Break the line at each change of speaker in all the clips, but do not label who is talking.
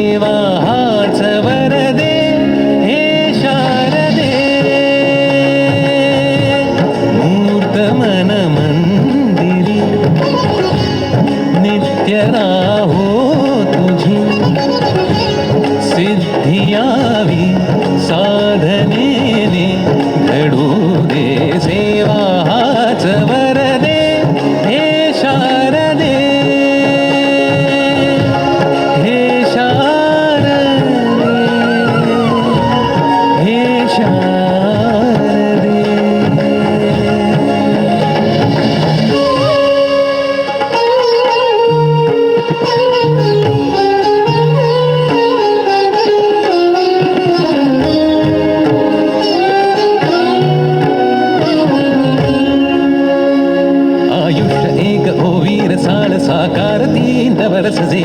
सेवा हाच वरदे हे शारदे मूर्त मन मंदिरी नित्य राहो तुझी सिद्धी यावी साधनेने घडू दे सेवा हाच वरदे हे शारदे हे शारदे हे शारदे साकार तीन वर्ष जे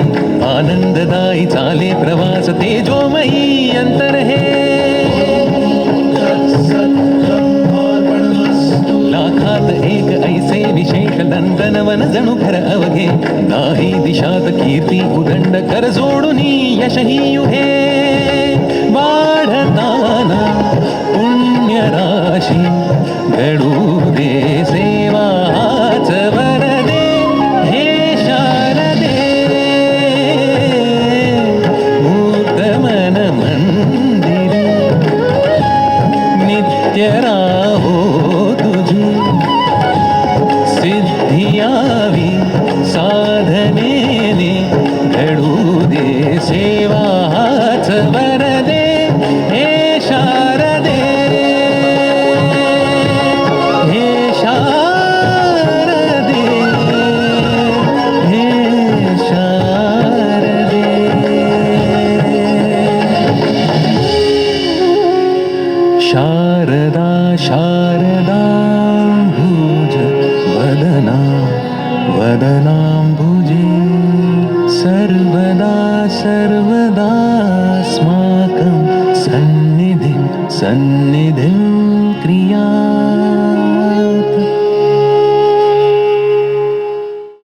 आनंददायी चाले प्रवास तेजोमयी अंतर हे लाखात एक ऐसे विशेष नंदनवन जणू खर अवघे नाही दिशात कीर्ती उदंड कर जोडुनी यशही युहे वाढताना पुण्य राशी घडू दे सेवा हाच वरदे राहो तुझी सिद्धी यावी साधनेने घडू दे सेवा हाच वरदे हे शारदे हे शारदे हे शारदे शारदा शारदाम्बुज वदना वदनाम्बुजे सर्वदा सर्वदास्माकं सन्निधिं सन्निधिं क्रिया